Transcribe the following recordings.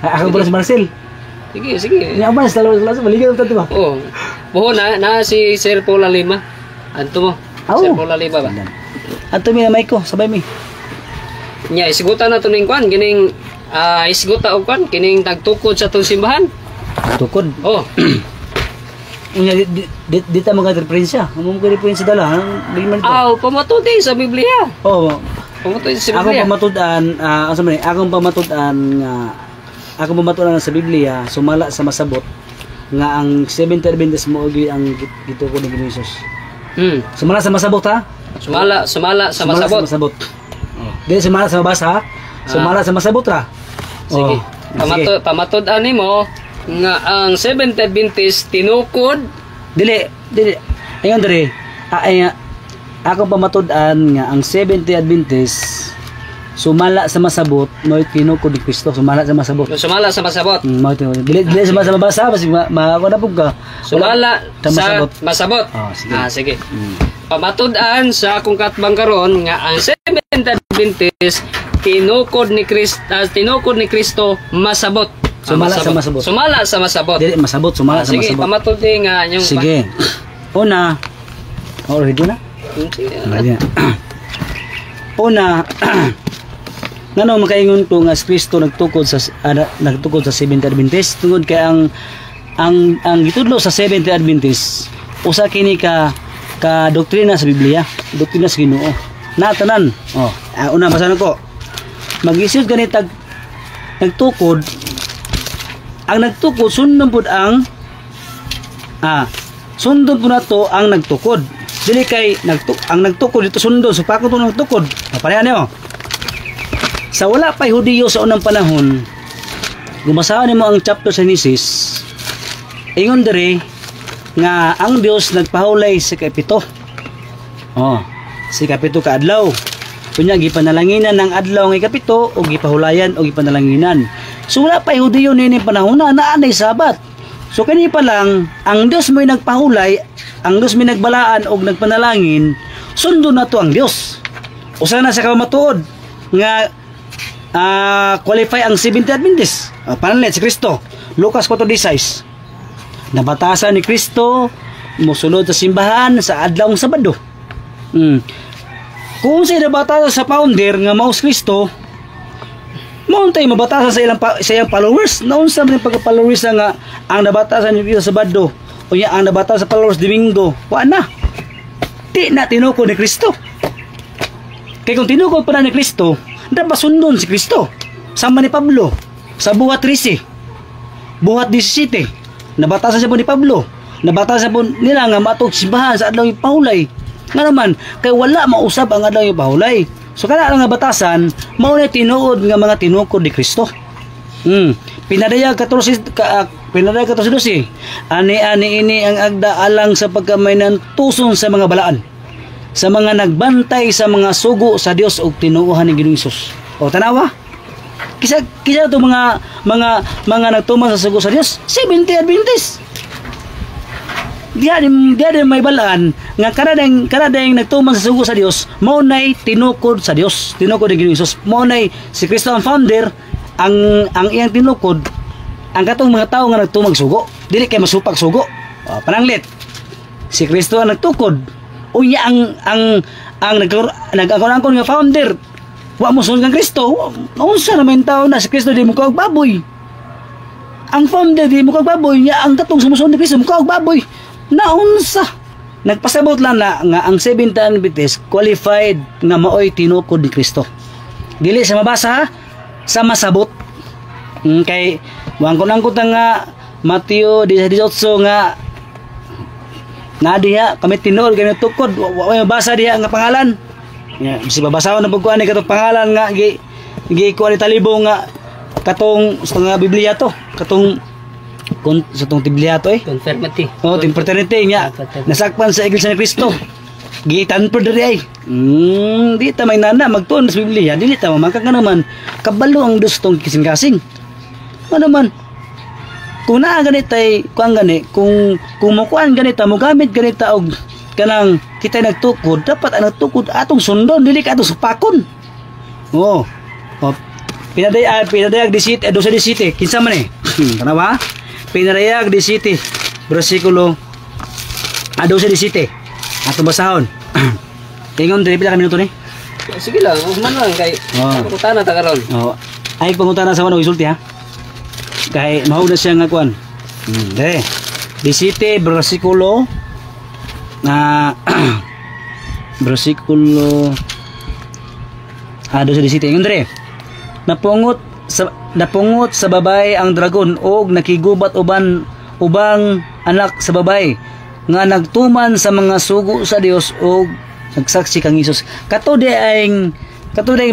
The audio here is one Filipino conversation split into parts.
Ako pala si Marcel. Sige, sige. Nya mas lawas balikan tanto ba? Oh. Buho na si Sir Paula Lima. Anto mo? Sir Paula Lima ba? Ato mi na mic ko, sabay mi. Nya isigutan na to ning kwan kining isiguta og kwan kining tagtukod sa tong simbahan. Tukod. Oh. Unya di ta mga referensya. Amo ko referensya dala, liman to. Pamatuti sa Biblia. Oh. Pamatuti sa Akong Biblia. pamatudan, asa man ni? Akong pamatudan nga akong pamatudan sa Biblia, sumala sa masabot nga ang 70 Adventist mo gi ang gitukod ni Jesus. Sumala sa masabot ha? Sumala sa masabot. Oh. Dili sumala sa mabasa ha? Sumala sa masabot ra. Sige. Pamatud-an nimo nga ang 70 Adventist tinukod. Dili. Ayon diri. Akong pamatud-an nga ang 70 Adventist sumala sa masabot mo tinukod ni Kristo. Sumala sa masabot. Sumala sa masabot. Dili sumala sa mabasa basi mako na pug ka. Sumala sa masabot. Sige. Sige. Pamatud-an sa akong katbang karon nga ang 70 Adventist tinukod ni Kristo masabot. Sumala sa masabot. Sumala sa masabot. Dili masabot, sumala sa masabot. Sige, pamatud nga yung sige. Una, ready na? Una, ngano makaingon ko nga Kristo nagtukod sa 70 Adventist tungod kay ang gitudlo sa 70 Adventist usa kini ka doktrina sa Biblia, doktrina sa Ginoo. Natanan. Una basahan ko. Mag-isip ganit nagtukod. Ang nagtukod sundon pud ang sundon pud nato ang nagtukod. Dili kay ang nagtukod dito sundon so pa ko tong nagtukod. Pareha niyo. Sa wala pay Hudiyo sa unang panahon, gumasahan nimo ang chapter sa Genesis. Ingon diri nga ang Dios nagpahulay sa kapito. Si kapito ka adlaw. Kunya gipanalanginan ng adlaw nga kapito o gipahulayan o gipanalanginan. So wala pa Hudiyo nini panahon na naanay Sabat. So kani pa lang ang Dios mo'y nagpahulay, ang Dios may nagbalaan og nagpanalangin, sundo na to ang Dios. Usa na sa kamatuod nga qualify ang 70 Adventist. Pananlit si Kristo. Lucas 4:16. Nabatasan ni Kristo mosulod sa simbahan sa adlawng Sabado. Kung sa nabatasan sa founder nga maus Kristo, mauntay mabatasan sa iyang followers. Naunsa man pagka-followers nga ang nabatasan ni Kristo sa Sabado o ang nabatasan sa followers Domingo, wa na. Di na tinukod ni Kristo. Kaya kung tinukod pa na ni Kristo, dapat sundon si Kristo. Sama ni Pablo sa buhat 13, buhat 17. Nabatasan siya po ni Pablo. Nabatasan po nila nga matog simbahan sa adlaw yung pahulay. Nga naman, kay wala mausab ang adlaw yung pahulay. So kana lang nga batasan, mao na tinuod nga mga tinukod ni Kristo. Pinadayag 14 ani ini ang agda alang sa pagkamay ng tuson sa mga balaan, sa mga nagbantay sa mga sugo sa Dios ug tinuohan ni Ginoong Hesus. O tanawa? Kisa to mga nagtuman sa sugo sa Dios, 70 Adventist. Diya may balaan nga kanadang nagtuman sa sugo sa Dios, mao nay tinukod sa Dios, tinukod ni Ginoong Hesus. Mao nay si Kristo ang founder, ang iyang tinukod ang katong mga tao nga nagtumag sugo, dili kay masupak sugo. Pananglit, si Kristo ang nagtukod. Unya ang nag-angkon nga founder, wa mo sunod kang Kristo. Unsa naman tao na si Kristo di mo kaog baboy. Ang founder di mo kaog baboy, nya ang katong sumusunod ni Kristo mo kaog baboy. Naunsa? Nagpasabot lang na nga ang 70 Adventist qualified nga maoy tinukod ni Kristo. Dili sa mabasa ha? Sa masabot. Kay wangko nga Mateo 18 nga diha kami tinuod kami tukod wa mabasa diha nga pangalan. Si babasahon na pagkuan ni katong pangalan nga gi kuan ni talibong nga katong sa nga Biblia to, katong sa tong Biblia to confirmity. Confraternity nya nasakpan sa Iglesia ni Cristo. Gitan po diri ay. Di ta may nana magtuon sa Biblia, dili ta mamangkag nga naman kabalo ang Dios tong kising-kasing. Ano naman? Kung naa ganitay kuan gani, kung makuan ganita mo gamit ganita og kanang kita nagtukod, dapat ang nagtukod atong sundon dili ka atong supakon. Pinadayag 17, 12-17. Kinsa man eh. Tanawa? Pinadayag 17, bersikulo 12-17. Atong basahon. Ingon dili pila ka minuto ni? Sige lang, man lang kay pangutana ta karon. Oh. Ay pangutana sa wano isulti ha. Kay mao na siya nga kuan. Dere. 17 bersikulo bersikulo 12-17. Ingon dere. Napungot sa babae ang dragon og nakigubat ubang anak sa babae nga nagtuman sa mga sugo sa Dios og nagsaksi kang Hesus. Katod ay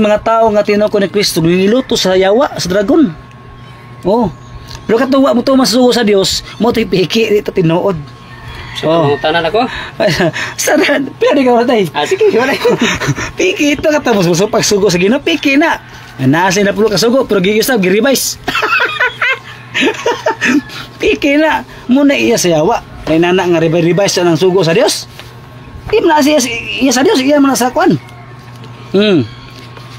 mga tao nga tinoko ni Kristo niluto sa yawa sa dragon. Oh. Pero katuwa mo tuman sa sugo sa Dios, mo piki dito tinuod. So, tanan ako? Sana, pwede ka matay. Sige, wala. Piki ito katapos mo pagsugo sa Ginoo, piki na. Nasa na pulo ka sugo, pero giyusap, giribais. Piki na. Muna iya sa yawa. Kaya nana nga ribais sa ng sugo sa Dios. Di mo na iya sa Dios, iya mo na sa kwan.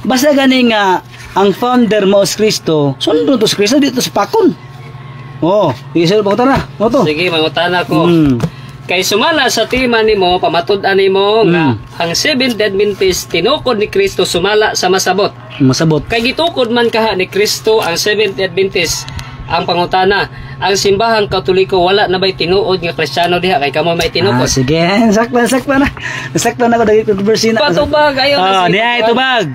Basta gani nga, ang founder mo sa Kristo, sundo to sa Kristo, dito sa pakon. Oh, isa ba ko na? Mo to. Sige, mangutana ko. Kay sumala sa tima nimo, pamatud-an nimo nga ang Seventh Adventist tinukod ni Kristo sumala sa masabot. Masabot. Kay gitukod man kaha ni Kristo ang Seventh Adventist. Ang pangutana, ang simbahang Katoliko wala na ba'y tinuod nga Kristiyano diha kay kamo may tinukod? Sige, sakto na. Sakto na ko dagit controversy na. Patubag ayo na. Niya itubag.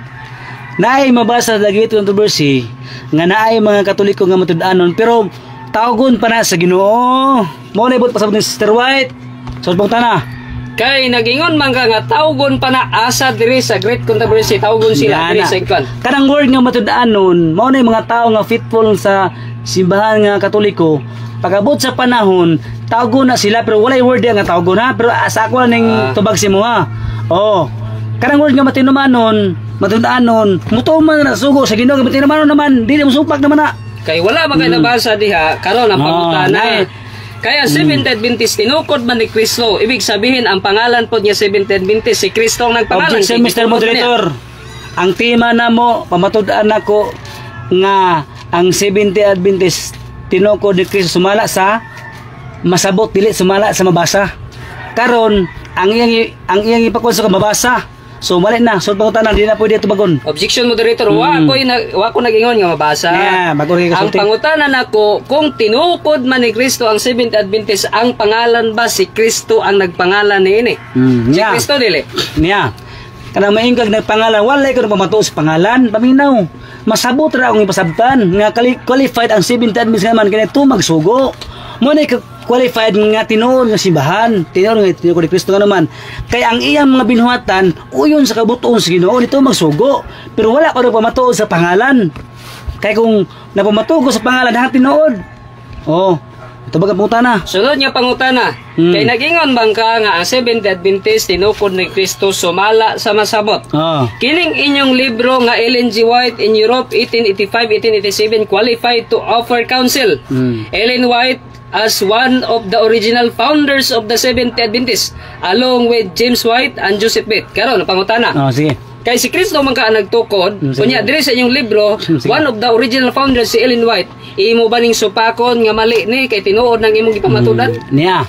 Naay mabasa dagit controversy nga naay mga Katoliko nga matud-anon pero tawgon pa na sa Ginoo. Mo na ibot pasabot ni Sister White. So pangutana. Kay nagingon man ka nga tawgon pa na asa diri sa Great Controversy tawgon sila diri sa ikon. Kanang word nga matud-anon, mao na mga tao nga faithful sa simbahan nga Katoliko. Pagabot sa panahon, tawgon na sila pero walay word nga tawgon ha, pero asa ako ning tubag si mo ha. Oh. Kanang word nga matinumanon, matud-anon, mutuman na sugo sa Ginoo matinumanon naman, dili mo supak naman na. Kay wala man kay nabasa diha karon ang pangutana. Kaya Seventh Adventist tinukod man ni Kristo. Ibig sabihin ang pangalan po niya Seventh Adventist si Kristo ang nagpangalan. Objection, Mr. Moderator. Ang tema na mo pamatud-an nako nga ang Seventh Adventist tinukod ni Kristo sumala sa masabot dili sumala sa mabasa. Karon ang iyang ipakon sa mabasa. So mali na, so pangutana di na pwede tubagon. Objection, Moderator. Wa ko nagingon nga mabasa. Yeah, ang pangutana nako kung tinukod man ni Kristo ang Seventh Adventist, ang pangalan ba si Kristo ang nagpangalan niini? Si Kristo dili. Niya. Kanang maingkag nagpangalan, wala ko pamatuo sa pangalan, paminaw. Masabot ra akong ipasabtan nga qualified ang Seventh Adventist naman kani magsugo. Mo na qualified nga tinuod nga simbahan, tinuod nga tinuod ni Kristo nga naman. Kay ang iyang mga binuhatan uyon sa kabutuon sa Ginoo nito magsugo. Pero wala ko pamatuod sa pangalan. Kay kung napamatuo ko sa pangalan ha tinuod. Oh, ito baga pangutana. Sunod nga pangutana. Kay nagingon bang ka nga ang Seventh Adventist tinukod ni Kristo sumala sa masabot. Kining inyong libro nga Ellen G. White in Europe 1885-1887 qualified to offer counsel. Ellen White as one of the original founders of the Seventh Adventist along with James White and Joseph Smith. Karon pangutana. Sige. Kay si Kristo man ka nagtukod, kunya diri sa inyong libro, one of the original founders si Ellen White, imo ba ning supakon nga mali ni kay tinuod nang imong gipamatudan? Niya.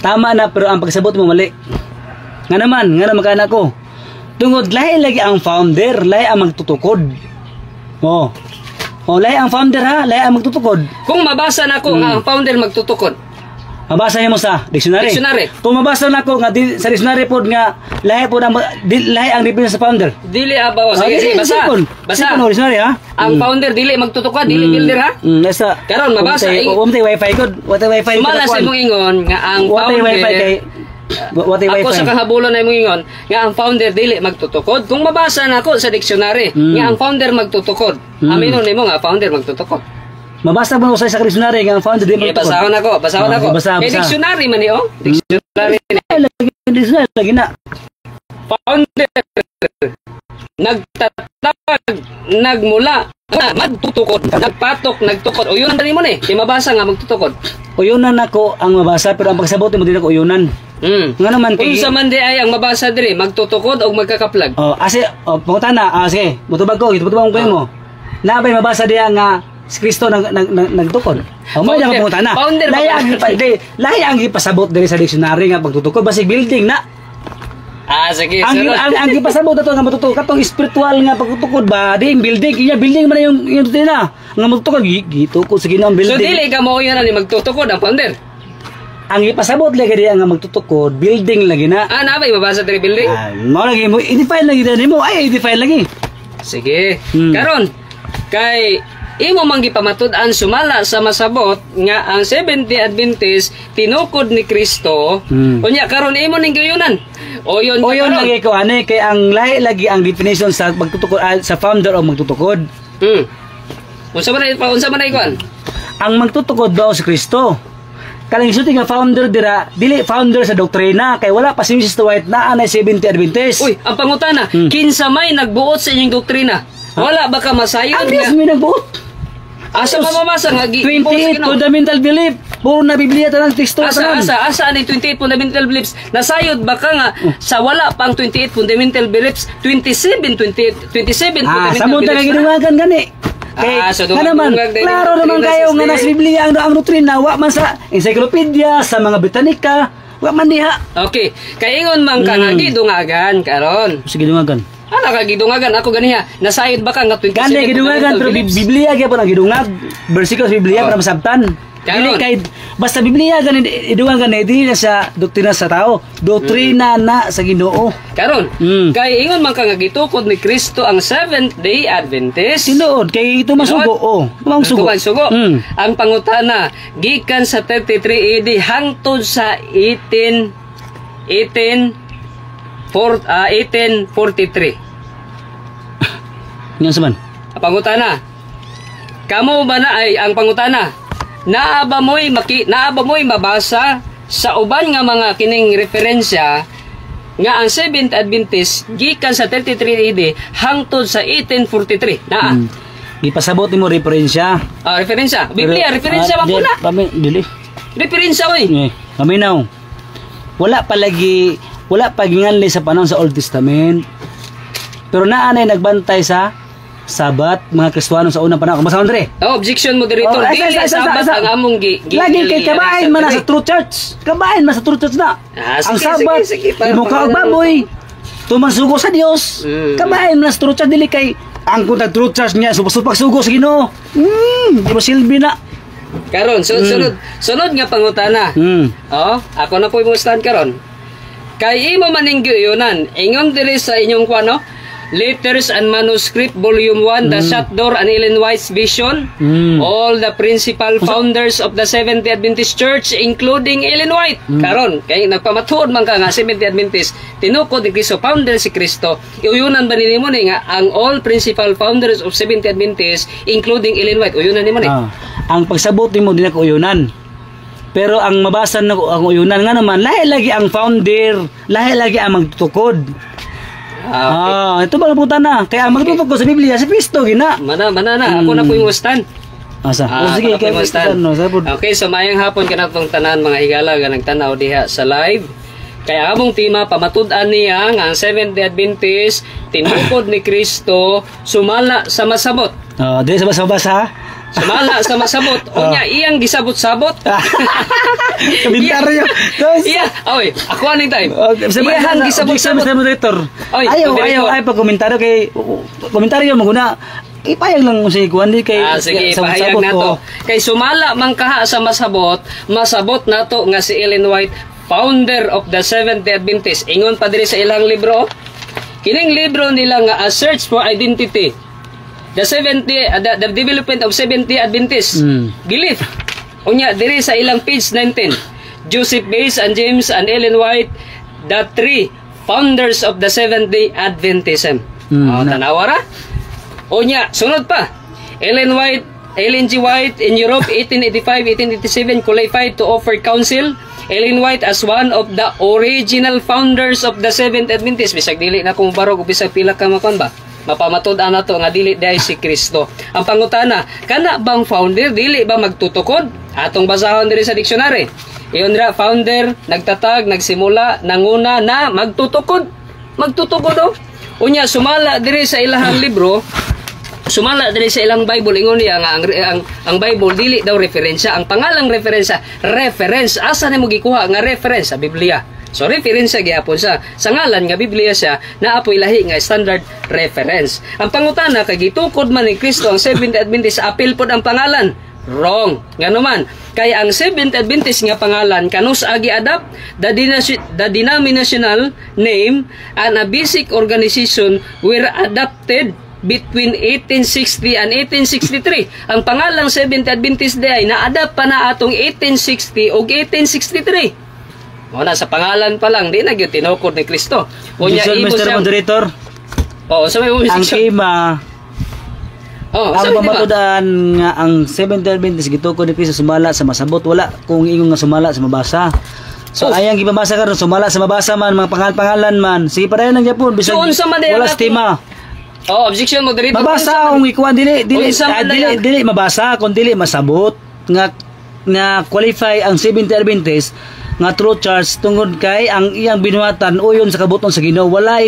Tama na pero ang pagsabot mo mali. Nga naman kana ko. Tungod lahi lagi ang founder, lahi ang magtutukod. Lahi ang founder ha, lahi ang magtutukod. Kung mabasa nako nga ang founder magtutukod. Mabasa niyo mo sa dictionary. Kung mabasa nako nga sa dictionary pod nga lahi pod ang lahi ang definition sa founder. Dili abaw sige basa. Basa no dictionary ha. Ang founder dili magtutukod, dili builder ha. Nasa karon mabasa umtay wifi god, watay wifi. Sumala sa imong ingon nga ang founder ako sa kahabulan na imong ingon nga ang founder dili magtutukod. Kung mabasa nako sa dictionary nga ang founder magtutukod, aminon nimo nga founder magtutukod. Mabasa mo sa dictionary nga ang founder dili magtutukod. Basahon ako. Kay dictionary man ni dictionary ni. Lagi na. Founder nagtatag nagmula magtutukod nagpatok nagtukod uyon dali mo ni kay mabasa nga magtutukod uyunan nako ang mabasa pero ang pagsabot mo din ako uyunan nga naman kung sa man di ay ang mabasa diri magtutukod o magkakaplag pangutana sige mutubag ko itubag mo Nabay mabasa diya nga si Kristo nagtukod. Mo diya pumunta na. Lahi ang ipasabot diri sa dictionary nga pagtutukod basig building na. Sige. Ang ipasabot ato nga matutukod katong spiritual nga pagtutukod ba ding building kinya building man yung na nga matutukod gitukod sa Ginoo ang building. So dili ka mo yan ani magtutukod ang founder. Ang ipasabot lagi diya nga magtutukod building lagi na. Nabay mabasa diri building. Mo lagi mo i-define lagi nimo ay i-define lagi. Sige. Karon kay imo man gipamatud-an sumala sa masabot nga ang Seventh Day Adventist tinukod ni Kristo. Unya karon imo ning gayunan. Oyon lagi ko ani kay ang lahi lagi ang definition sa magtutukod sa founder o magtutukod. Unsa man ikuan? Ang magtutukod daw si Kristo. Kaling sulti nga founder dira, dili founder sa doktrina kay wala pa si Mrs. White na anay Seventh Day Adventist. Uy, ang pangutana, kinsa may nagbuot sa inyong doktrina? Wala ba ka masayod nga? Ang may nagbuot. Asa mamamasa nga 28 fundamental belief. Puro na Biblia tanang teksto tanan. Asa ani 28 fundamental beliefs? Nasayod ba ka nga sa wala pang 28 fundamental beliefs, 27 fundamental sa munta nga giduwagan gani. So naman, klaro naman kayo nga nasa Biblia ang doktrina wa man sa encyclopedia sa mga Britannica, wa man diha. Okay, kaingon man ka nga gidungagan karon. Sige dungagan. Ano ka gidungagan ako ganiha? Nasayod ba ka nga 27? Gani gidungagan pero Biblia gyapon ang gidungag. Bersikulo sa Biblia para masabtan. Dili kay basta Biblia gani idungagan dili na sa doktrina sa tao, doktrina na sa Ginoo. Karon, kay ingon man ka nga gitukod ni Kristo ang Seventh Day Adventist. Tinuod kay ito masugo mangsugo. Ang pangutana gikan sa 33 AD hangtod sa 1843. Nga saman? Ang pangutana. Kamo ba na ay ang pangutana? Naaba mo'y mabasa sa uban nga mga kining referensya nga ang Seventh Adventist gikan sa 33 AD hangtod sa 1843. Naa. Ipasabot nimo referensya. Referensya. Biblia referensya ba puna? Dili. Referensya oy. Kaminaw. Wala pa ginganli sa panahon sa Old Testament. Pero naanay nagbantay sa Sabat, mga Kristiyano sa unang panahon. Masahon dre. Objection mo dito. Dili Sabat ang among lagi kay kabahin man sa True Church. Kabahin man sa True Church na. Ang Sabat, imo ka og baboy. Tumasugo sa Dios. Kabahin man sa True Church dili kay ang kunta True Church niya supasugo sa Ginoo. Di ba silbi na. Karon sunod nga pangutana. Ako na po mo stand karon. Kay imo maning giyunan, ingon diri sa inyong kuano? Letters and Manuscript Volume 1, The Shut Door and Ellen White's Vision. All the principal founders of the Seventh-day Adventist Church, including Ellen White. Karon, kay nagpamatuod man ka nga Seventh-day Adventist, tinukod ni Kristo, founder si Kristo. Iuyunan ba nimo ni nga ang all principal founders of Seventh-day Adventist, including Ellen White? Uyunan nimo ni? Ang pagsabot nimo din ako uyunan. Pero ang mabasa na ang uyunan nga naman, lahi lagi ang founder, lahi lagi ang magtutukod. Ito ba puta na? Kaya magtutok ko sa Biblia si Kristo gina. Mana na. Ako na po yung stand. Asa? Sige, kay mo stand. Okay, so mayang hapon kanatong tanan mga higala nga nagtanaw diha sa live. Kaya among tema pamatud-an niya nga ang Seventh-day Adventist tinukod ni Kristo sumala sa masabot. Di sa basa. Sumala sa masabot. Unya iyang gisabot-sabot. Komentaryo. Oy, ako aning time. Iyang gisabot-sabot. Ayaw pa komentaryo kay komentaryo mo guna. Ipayag lang mo sa ikuan di kay sige, pahayag nato. Kay sumala man kaha sa masabot nato nga si Ellen White, founder of the Seventh-day Adventist. Ingon pa diri sa ilang libro. Kining libro nila nga A Search for Identity. The development of Seventh-day Adventist. Gilif. Unya diri sa ilang page 19. Joseph Bates and James and Ellen White, the three founders of the Seventh-day Adventism. Tanawara. Unya sunod pa. Ellen G. White in Europe 1885-1887 qualified to offer counsel. Ellen White as one of the original founders of the Seventh Adventist. Bisag dili na kung barog bisag pila ka makon ba? Mapamatud-an na to nga dili dahi si Kristo. Ang pangutana, kana bang founder dili ba magtutukod? Atong basahon diri sa dictionary. Iyon ra, founder, nagtatag, nagsimula, nanguna na magtutukod. Magtutukod o. Unya, sumala diri sa ilahang libro, sumala dali sa ilang Bible ingon niya nga ang Bible dili daw referensya. Ang pangalang referensya, reference asa nimo gikuha nga reference sa Biblia. So referensya gyapon sa ngalan nga Biblia siya naa po'y lahi nga standard reference. Ang pangutana kay gitukod man ni Kristo ang Seventh-day Adventist apil pod ang pangalan. Wrong. Ngano man kay ang Seventh-day Adventist nga pangalan kanus agi adapt the denominational name and a basic organization were adopted between 1860 and 1863. Ang pangalang Seventh-day Adventist Day na-adapt pa na atong 1860 o 1863. Wala sa pangalan pa lang, di na gyud tinukod ni Kristo. Kunya Mr. Moderator. Oh, sa may ang ima ang pamatudan nga ang Seventh-day Adventist gitukod ni Kristo sumala sa masabot, wala kung ingon nga sumala sa mabasa. So ayang gibabasa karon sumala sa mabasa man mga pangalan man. Sige padayon lang gyapon bisag wala stima. Oh, objection moderator. Mabasa ang ikuan dili mabasa kun dili masabot nga qualify ang Seventh-day Adventist nga true church tungod kay ang iyang binuhatan uyon sa kabuton sa Ginoo. Wala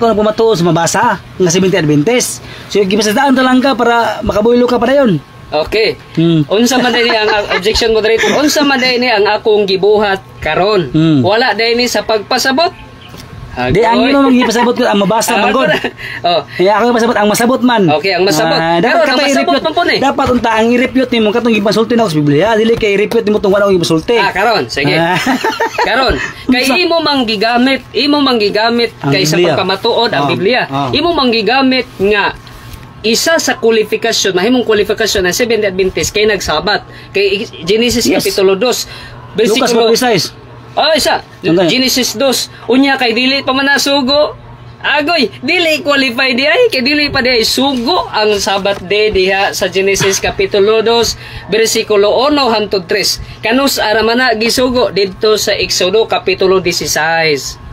ko na pamatuo sa mabasa nga Seventh-day Adventist. So gibasadaan ta lang ka para makabuylo ka padayon. Okay. Unsa man ni ang objection moderator? Unsa man ni ang akong gibuhat karon? Wala day ni sa pagpasabot. Di ang imo magipasabot ko ang mabasa man gud. Oh. Ako pasabot ang masabot man. Okay, ang masabot. Dapat ang masabot man po ni. Dapat unta ang i-refute nimo katong gipasulti na ako sa Biblia. Dili kay i-refute nimo tong wala akong gipasulti. Karon, sige. Karon, kay imo manggigamit kay sa pagpamatuod ang Biblia. Imo manggigamit nga isa sa kwalifikasyon, mahimong kwalifikasyon ng Seventh-day Adventist kay nagsabat. Kay Genesis Kapitulo 2, bersikulo Lucas 46. isa. Genesis 2. Unya kay dili pa man nasugo. Agoy, dili qualify di ay kay dili pa di ay sugo ang Sabbath day diha sa Genesis Kapitulo 2 bersikulo 1 hangtod 3. Kanus ara man na gisugo didto sa Exodo Kapitulo 16.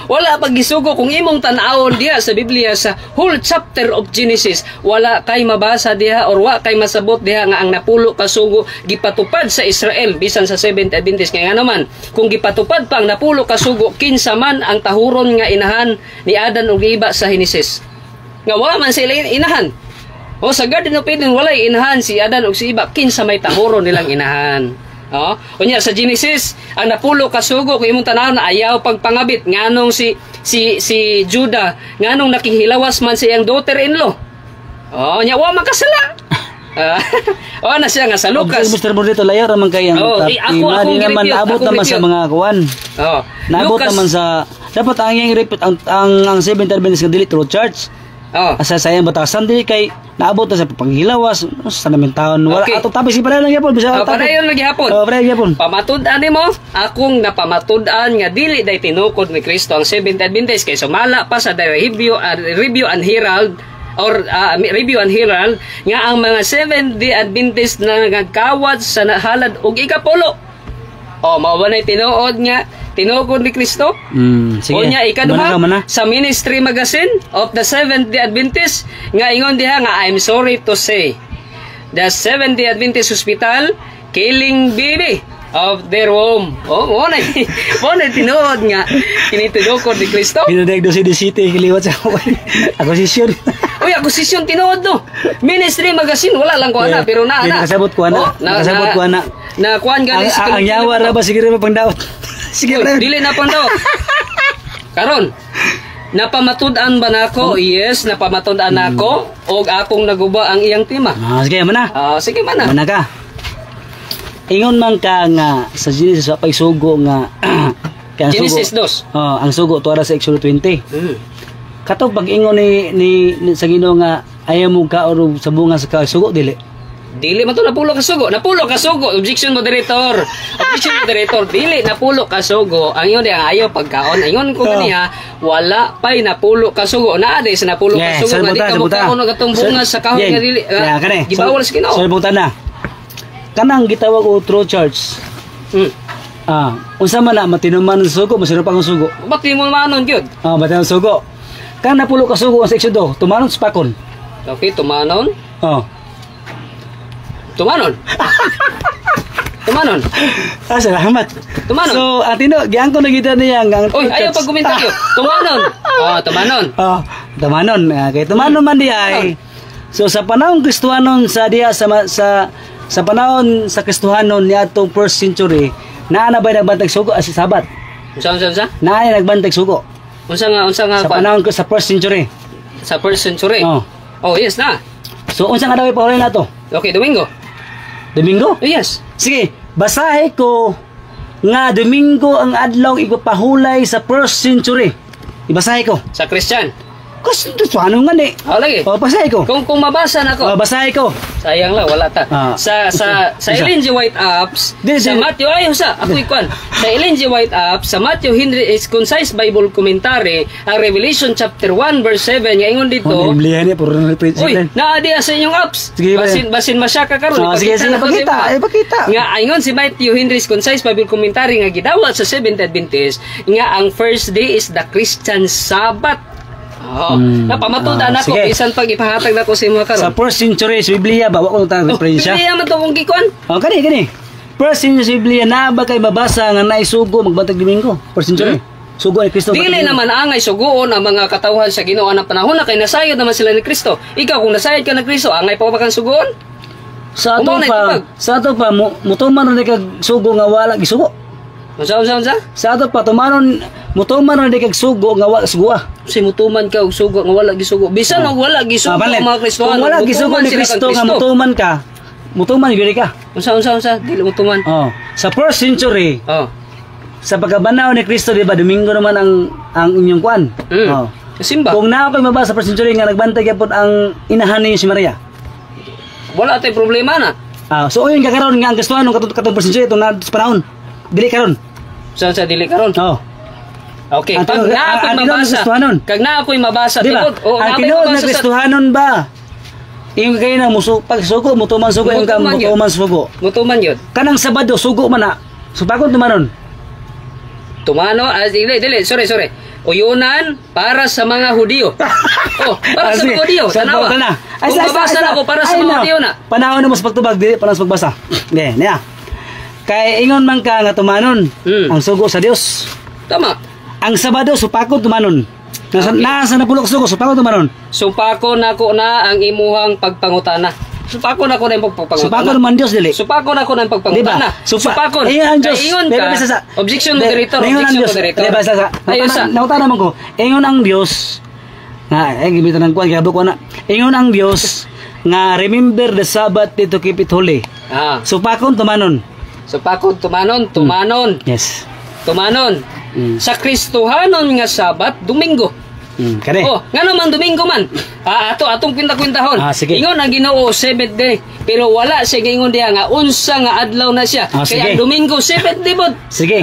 Wala pag gisugo kung imong tan-awon diha sa Biblia sa whole chapter of Genesis, wala kay mabasa diha or wa kay masabot diha nga ang napulo ka sugo gipatupad sa Israel bisan sa Seventh-day Adventist nga naman kung gipatupad pa ang napulo ka sugo kinsa man ang tahuron nga inahan ni Adan ug iba sa Genesis. Nga wa man sila inahan. Sa Garden of Eden walay inahan si Adan ug si Iba kinsa may tahuron nilang inahan. Unya sa Genesis ang napulo ka sugo kung imong tanaw na ayaw pagpangabit nganong si Judah nganong nakihilawas man sa iyang daughter-in-law. Nya wa makasala. Na siya nga sa Lucas. Mr. Bordito layo ra man kay ang ako naman abot naman sa mga kuan. Naabot naman sa dapat ang iyang repeat ang Seventh-day Adventist nga dili true church. Asa sayang batasan dili kay naabot na sa panghilawas sa namin taon wala ato tapos padayon lang gyapon bisa padayon lang gyapon. Padayon gyapon. Pamatud-an nimo akong napamatud-an nga dili day tinukod ni Kristo ang Seventh-day Adventist kay sumala pa sa Review and Herald Review and Herald nga ang mga Seventh-day Adventist na nagkawat sa halad og ikapulo. Mao ba nay tinuod nga tinukod ni Kristo? Sige. Unya ikaduha sa Ministry Magazine of the Seventh-day Adventist nga ingon diha nga I'm sorry to say the Seventh-day Adventist Hospital killing baby of their womb. Mo na tinuod nga kinitinukod ni Kristo. Pinadagdo si City kiliwat sa akusisyon. Akusisyon tinuod no. Ministry Magazine wala lang ko ana pero na nakasabot ko ana. Nakasabot ko ana. Na kuan gali sa ang yawa ra ba sige ra pangdaot. Sige ra. Dili na pangdaot. Karon napamatud-an ba nako? Yes, napamatud-an nako og akong naguba ang iyang tema. Sige man na. Sige man na. Man ka. Ingon man ka nga sa Genesis pa sugo nga Genesis 2. Ang sugo tuara sa Exodus 20. Katong pag ingon ni sa Ginoo nga ayaw mo ka or sa bunga sa sugo dili. Dili man to napulo ka sugo. Objection moderator. Dili napulo ka sugo. Ang ingon diha ayaw pagkaon. Ingon ko kaniya wala pay napulo ka sugo. Naa di sa napulo ka sugo nga di ka mo kaon og atong bunga sa kahoy nga dili. Gibawal sa Ginoo. Sir buta na. Kanang gitawag og true church. Unsa man na matinuman sa sugo, masiro pa ang sugo. Matinumanon gyud. Matinuman sugo. Kan napulo ka sugo sa Exodo, tumanon sa pakon. Okay, tumanon? Tumanon. Salamat. Tumanon. So, atino, giang ko na kita niya. Ayaw pag kuminta yun. Tumanon. Tumanon. Tumanon, kay tumanon man di ay. So sa panahon Kristohanon sa diya sa panahon sa Kristohanon niadtong 1st century, naa na ba nagbantag sugo as Sabat? Unsa? Naa nagbantag sugo. Unsa nga sa panahon ko sa 1st century. Sa 1st century. Oh, yes na. So unsa nga daw ipahulay nato? Okay, Domingo. Domingo? Yes. Sige, basahe ko nga Domingo ang adlaw ipapahulay sa 1st century. Ibasahe ko. Sa Christian. Kasi ano nga ni? Lagi. Basahe ko. Kung mabasa na ko. Basahe ko. Sayang lang, wala ta. Sa Ellen G. White apps, sa Matthew, ako ikuan. Sa Ellen G. White apps, sa Matthew Henry is Concise Bible Commentary, ang Revelation chapter 1 verse 7, nga ingon dito. Biblihan niya, puro reprint. Uy, naadiya sa inyong apps. Basin masyaka karon. Sige, ipakita. Nga, ingon si Matthew Henry's Concise Bible Commentary, nga gidawat sa Seventh Adventist, nga ang first day is the Christian Sabbath. Napamatuda na ko bisan pag ipahatag na ko sa mga karon. Sa 1st century sa Biblia ba wako ta referensya. Biblia man to kung gikon. Kani. 1st century sa Biblia na ba kay mabasa nga naisugo magbantag Domingo? 1st century. Sugo ni Kristo. Dili naman angay sugoon ang mga katawhan sa Ginoo ng panahon na kay nasayod naman sila ni Kristo. Ikaw kung nasayod ka na Kristo, angay pa kang sugoon? Sa ato pa mutuman ra kag sugo nga wala gisugo. Unsa? Sa ato pa mutuman ra kag sugo nga wala sugo. Si mutuman ka og sugo nga wala gisugo. Bisan og wala gisugo ang mga Kristohano. Kung wala gisugo ni Kristo nga mutuman gyud ka. Unsa? Dili mutuman. Sa 1st century. Sa pagkabanaw ni Kristo, di ba, Domingo naman ang inyong kuan. Simba. Kung na ako'y mabasa sa 1st century nga nagbantay gyapon ang inahan niyo si Maria. Wala tay problema na. So yun kakaroon nga ang Kristohano katong 1st century itong na panahon. Dili karon. Sa dili karon? Okay, pag na ako'y mabasa, diba? Ang tinuod na Kristohanon ba? Yung kayo na pag sugo, mutuman sugo, yung mutuman sugo. Mutuman yun. Kanang Sabado, sugo man na. So, bakit tumanon? Dili, sorry. Uyunan para sa mga Hudiyo. Para sa mga Hudiyo. Tanawa. Kung mabasa na ako para sa mga Hudiyo na. Panahon na mas pagtubag, dili, panahon sa pagbasa. Niya. Kaya ingon man ka nga tumanon, ang sugo sa Dios. Tama. Ang Sabado, supakon tumanon. Nasa napulok sugo, supakon tumanon. Supakon nako na ang imuhang pagpangutana. Supakon ako na yung pagpangutana. Supakon naman Diyos, dili. Supakon ako na yung pagpangutana. Supakon. Ayan, Diyos. Ingon ka. Objection moderator. Ayun sa. Nauta naman ko. Ingon ang Diyos. Gimitan ng kuwan. Kaya ko na. Ingon ang Diyos nga remember the Sabbath to keep it holy. Supakon tumanon. Supakon tumanon. Yes. Tumanon. Sa Kristohanon nga Sabat, Domingo. Kare. Nga naman Domingo man. Atong kwinta-kwintahon. Ingon ang Ginoo 7th day, pero wala siya ingon diha nga unsa nga adlaw na siya. Kaya Domingo 7th day bod. Sige.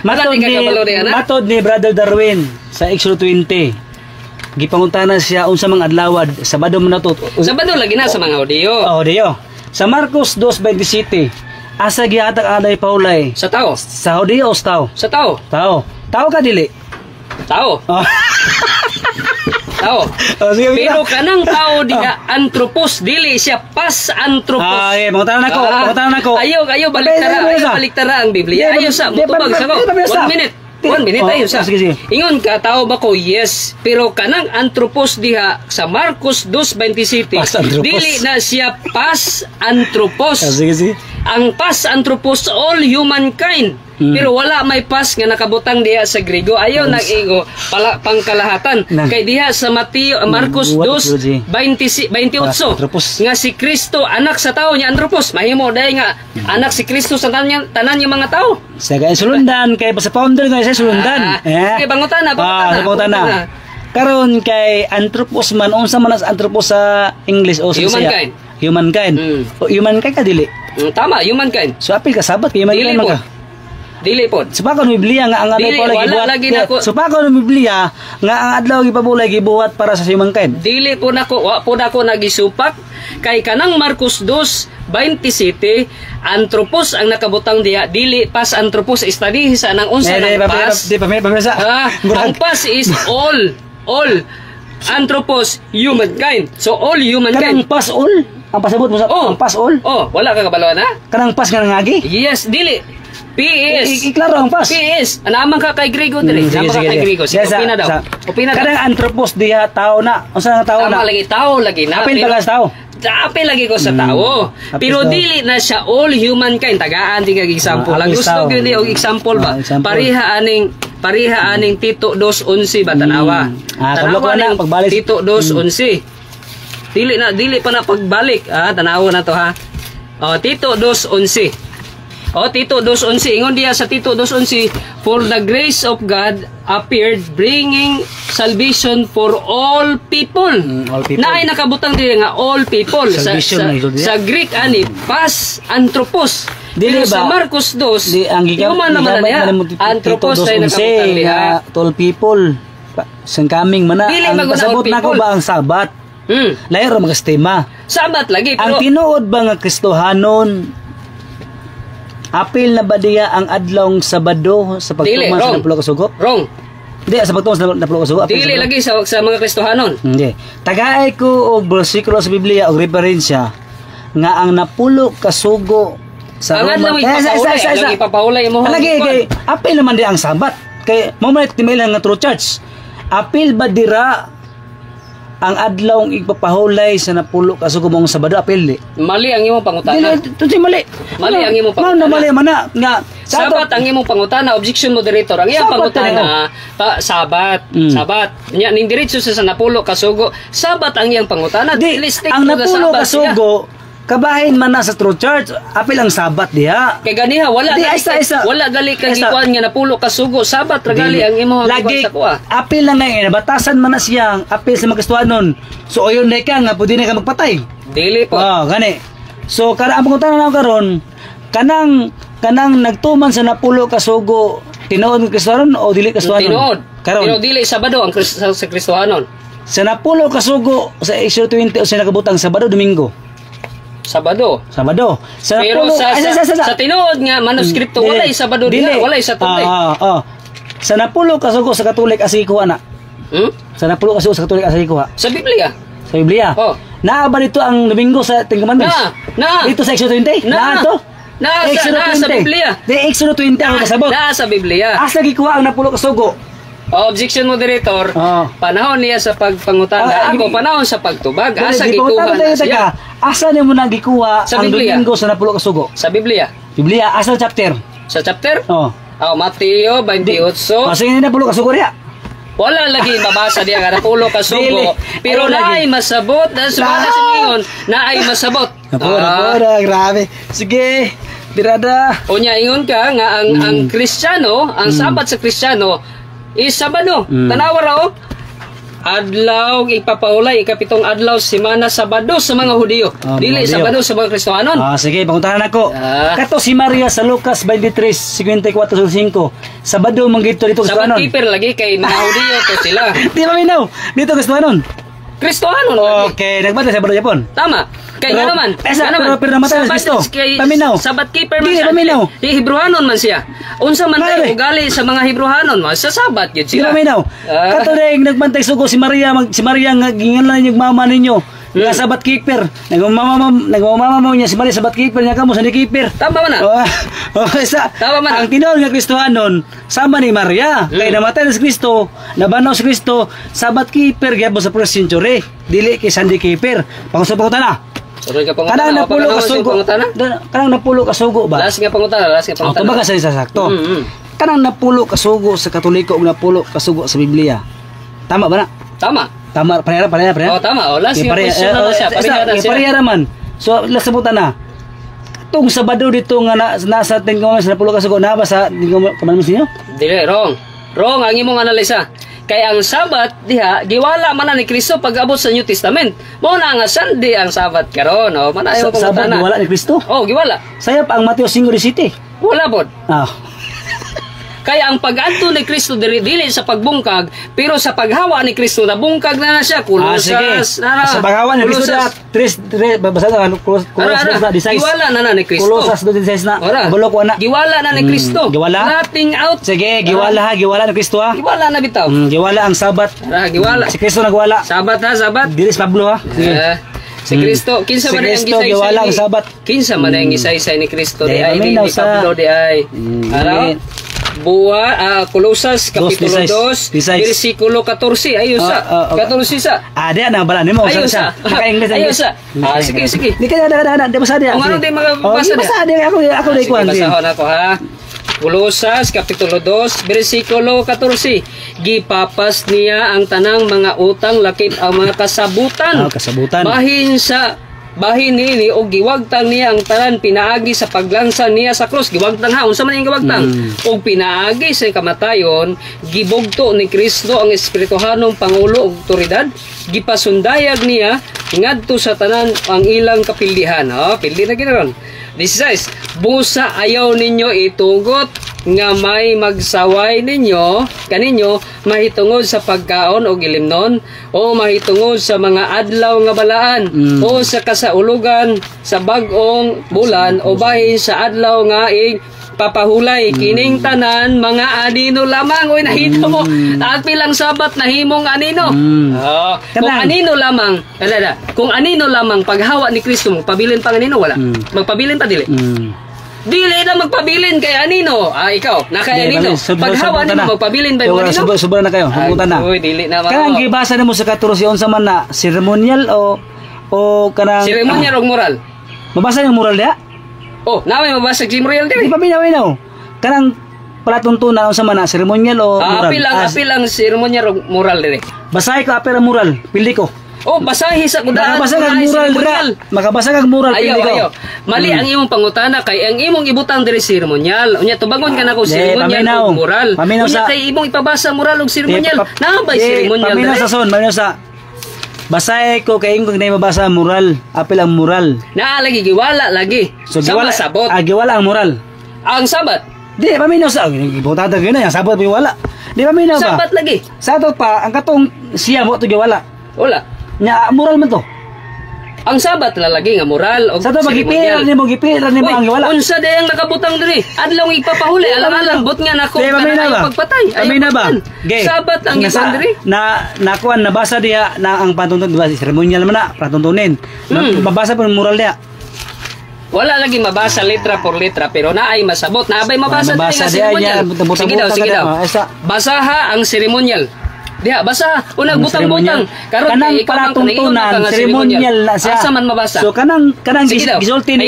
Matod ni Brother Darwin sa Exodus 20. Gipangutana siya unsa mang adlaw, Sabado man nato. Sabado lagi na sa mga Hudiyo. Hudiyo. Sa Marcos 2:27. Asa gihatag alay paulay? Sa tao. Sa Hudiyo o sa tao? Sa tao. Tao ka dili? Tao. Tao. Pero kanang tao diha anthropos, dili siya pas anthropos. Mangutan nako. Ayaw baliktara ang Biblia. Ayaw sa mutubag sa ko. 1 minute ayo sa. Ingon ka tao ba ko? Yes. Pero kanang anthropos diha sa Marcos 2:27, dili na siya pas anthropos. Ang pas anthropos all humankind. Pero wala may pas nga nakabutang diha sa Griego. Ayaw nag-igo pangkalahatan. Kay diha sa Marcos 2:28 nga si Kristo anak sa tao niya anthropos. Mahimo dahil nga anak si Kristo sa tanan niya mga tao. Sa sulundan kay sa founder nga siya sulundan. Kay bangutan na. Karon kay anthropos man unsa man as anthropos sa English o sa humankind. Humankind. Humankind ka dili. Tama, humankind. So apil ka sabat kay humankind man ka. Dili pod. Supakon Biblia nga ang adlaw pala gibuhat. Supakon Biblia nga ang adlaw gipabulay gibuhat para sa humankind. Dili po nako, wa po nako nagisupak kay kanang Marcos 2:27 anthropos ang nakabutang diha, dili pas anthropos study sa nang unsa nang pas. Ang pas is all anthropos humankind. So all humankind. Kanang pas all? Ang pasabot mo sa ang pas all? Wala ka kabalo na? Kanang pas nga nangagi? Yes, dili. PS. Iklaro ang pas. PS. Naman ka kay Grigo dire. Naman ka kay Grigo. Sige, opina daw. Opina daw. Kadang anthropos diha tao na. Unsa nga tao na? Tama lagi tao lagi na. Apil tagas tao. Apil lagi ko sa tao. Pero dili na siya all humankind. Tagaan di kag example. Lang gusto gyud og example ba. Pariha aning Tito 2:11 ba tanawa. Tanawa na pagbalik Tito 2:11. Dili pa na pagbalik. Tanawa na to ha. Tito 2:11. Tito 2:11, ingon diya sa Tito 2:11, for the grace of God appeared bringing salvation for all people. All people. Naay nakabutang diya nga all people. Sa Greek ani pas anthropos. Dili ba? Sa Marcos 2, human naman niya. Anthropos ay nakabutang diya. All people. Sang kaming mana ang pasabot na ko ba ang Sabat? Layo ra magastima. Sabat lagi pero ang tinuod ba nga Kristohanon apil na ba diya ang adlong Sabado sa pagtuman sa Napulo ka Sugo? Wrong. Hindi, sa pagtuman sa Napulo ka Sugo. Dili lagi sa mga Kristohanon. Hindi. Tagaay ko og bersikulo sa Biblia og referensya nga ang Napulo ka Sugo sa Roma. Ang ipapahulay mo. Lagi kay apil naman di ang Sabat. Kay mo man timailan nga true church. Apil ba dira ang adlaw ipapahulay sa Napulo ka Sugo mong Sabado apil di? Mali ang imong pangutana. Dili, mali. Mali ang imong pangutana. Mali man nga Sabat ang imong pangutana, objection moderator. Ang iyang pangutana, Sabat. Sabat. Nya ning diretso sa Napulo ka Sugo. Sabat ang iyang pangutana. Ang Napulo ka Sugo kabahin man na sa true church, apil ang Sabat diha. Kay ganiha wala gali kang ikuan nga Napulo ka Sugo. Sabat ra gali ang imong lagi sa kuha. Apil lang na batasan man na siyang apil sa mga Kristohanon. So ayon na ka nga pwede na ka magpatay. Dili po. Gani. So kada ang pangutana na karon kanang nagtuman sa Napulo ka Sugo tinuod ng Kristohanon o dili Kristohanon? Tinuod. Karon dili Sabado ang sa Kristohanon. Sa Napulo ka Sugo sa Exodus 20 o sa nakabutang Sabado Domingo. Sabado. Sa pero Napulo, sa tinuod nga manuskripto walay Sabado diha, walay sa Katolik. Sa Napulo ka Sugo sa Katolik asig kuha na. Sa Napulo ka Sugo sa Katolik asig kuha. Sa Biblia. Sa Biblia. Naa ba dito ang Domingo sa Ten Commandments? Dito sa Exodus 20? Na sa Biblia. Di Exodus 20 ang kasabot. Na sa Biblia. Asa gikuha ang Napulo ka Sugo? Objection moderator. Panahon niya sa pagpangutana. Ako panahon sa pagtubag. Asa gikuha na siya. Asa niyo mo nang gikuha ang Domingo sa Napulo ka Sugo? Sa Biblia. Biblia, asa chapter? Sa chapter? Mateo 28. Sige na Napulo ka Sugo riya. Wala lagi mabasa diya nga Napulo ka Sugo. Pero naay masabot. Sumala sa ngayon, naay masabot. Grabe. Sige, dirada. Unya, ingon ka nga ang Kristiyano, ang Sabat sa Kristiyano, is Sabado. Tanawa raw. Adlaw ipapahulay ikapitong adlaw semana Sabado sa mga Hudiyo. Dili Sabado sa mga Kristohanon. Sige, panguntahan ako. Kato si Maria sa Lucas 23:54-5. Sabado manggito dito Kristohanon. Sabat keeper lagi kay mga Hudiyo to sila. Di ba minaw? Dito Kristohanon. Kristohanon. Okay, nagbantay sa Sabado Japon. Tama. Kay nga naman. Pero namatay na Kristo. Paminaw. Sabat keeper man siya. Paminaw. Di Hebrewanon man siya. Unsa man tayo ugali sa mga Hebrewanon mo sa Sabat gyud sila. Di paminaw. Kato ring nagbantay sugo si Maria nga ginganlan yung mama ninyo. Nga Sabat keeper. Nagmamama mo niya si Maria Sabat keeper niya kamo sa ni keeper. Tama man na. Tama man. Ang tinuod nga Kristohanon sama ni Maria. Kay namatay na si Kristo, nabanaw si Kristo, Sabat keeper gyapon sa first century. Dili kay Sunday keeper. Pangusapakutan na. Kanang napulo ka sugo. Kanang napulo ka sugo ba? Last nga pangutana. Tumaga sa sakto. Kanang napulo ka sugo sa Katoliko ug napulo ka sugo sa Biblia. Tama ba na? Tama. Pareha. Tama. Last nga question na siya. Pareha naman. So, lasabutan na. Tung Sabado dito nga nasa Ten Commandments sa napulo ka sugo na ba sa Ten Commandments niyo? Dili, wrong. Wrong ang imong analisa. Kay ang Sabat diha giwala man ni Kristo pag-abot sa New Testament. Mao na nga Sunday ang Sabat karon, no? Manayo ko Sabat giwala ni Kristo? Giwala. Sayop ang Mateo 5:17. Wala pod. Kaya ang pag-adto ni Kristo dili sa pagbungkag, pero sa paghawa ni Kristo nabungkag na siya. Kulosas. Sa paghawa ni Kristo basa na Kulosas 16. Giwala na ni Kristo. Kulosas 16 na. Bulok na. Giwala na ni Kristo. Giwala. Nothing out. Sige, giwala ni Kristo ha. Giwala na bitaw. Giwala ang Sabat. Giwala. Si Kristo nagwala. Sabat. Dili si Pablo ha. Si Kristo, kinsa man ang Kristo gisay-say giwala ang ni sabat. Kinsa man ang gisay-say ni Kristo di Di, ay ni paminaw sa- Pablo di ay. Ano? Colossus kapitulo 2 bersikulo 14 ayo sa 14 sa. Ada na bala nimo Ayo sa sa. Naka-English. Ayo sa. Sige sige. Di ka na di basa dia. Kung ano di magabasa di basa dia ako di kuan. Basahon ako ha. Colossus kapitulo 2 bersikulo 14. Gipapas niya ang tanang mga utang lakip ang mga kasabutan. Kasabutan. Bahin nini o giwagtang niya ang tanan pinaagi sa paglansa niya sa krus. Giwagtang ha, unsa man yung giwagtang? O pinaagi sa kamatayon, gibugto ni Kristo ang espirituhanong pangulo ug otoridad, gipasundayag niya ngadto sa tanan ang ilang kapildihan. Pildi na ginaron. 16. Busa ayaw ninyo itugot nga may magsaway kaninyo mahitungod sa pagkaon o gilimnon o mahitungod sa mga adlaw nga balaan o sa kasaulugan sa bag-ong bulan o bahin sa adlaw nga papahulay kining tanan mga anino lamang. Uy, nahito mo at pilang sabat nahimong anino. Kung anino lamang kung anino lamang paghawa ni Kristo magpabilin pa anino wala magpabilin pa dili dili na magpabilin kay anino. Ikaw naka anino paghawa nimo magpabilin ba mo anino sobra na kayo humutan na. Uy, dili na kanang gibasa nimo sa 14 sa man na ceremonial o kanang ceremonial o moral mabasa yung moral dia. Naway mabasag si Muriel Di diri. pa minaw. Kanang palatuntunan sa mana ceremonial o moral. Apil ang ceremonial o moral diri. Basahi ko apil ang moral, pildi ko. Basahi sa kudaan. Makabasa kag moral dira. Makabasa kag moral pildi ko. Ayaw. Mali ang imong pangutana kay ang imong ibutang diri ceremonial. Unya tubangon ka nako ceremonial o moral. Unya kay imong ipabasa moral ug ceremonial. Naabay ceremonial diri. Paminaw sa son, paminaw sa basahe ko kay ingkong na mabasa moral, apil ang moral. Lagi giwala lagi. So giwala sabot. Giwala ang moral. Ang sabat. Di paminaw sa gibuta ta gyud yang sabot giwala. Di paminaw ba? Sabat lagi. Sa to pa ang katong siya mo to giwala. Wala. Nya moral man to. Ang sabat lalagi nga moral o sa to magipiran nimo ang giwala. Unsa day ang nakabutang diri? Adlaw ipapahuli alang-alang but nga nako kanang pagpatay. Amina ba? Sabat ang ibang diri. Nakuan nabasa diha na ang pantuntun diba seremonyal man na patuntunin. Mabasa pa moral diha. Wala lagi mabasa letra por letra pero naay masabot. Naabay mabasa diha nga seremonyal. Sige daw. Basaha ang seremonyal. Diha basa unang butang-butang karon kanang palatuntunan seremonyal na siya. Asa man mabasa. So kanang gisulti ni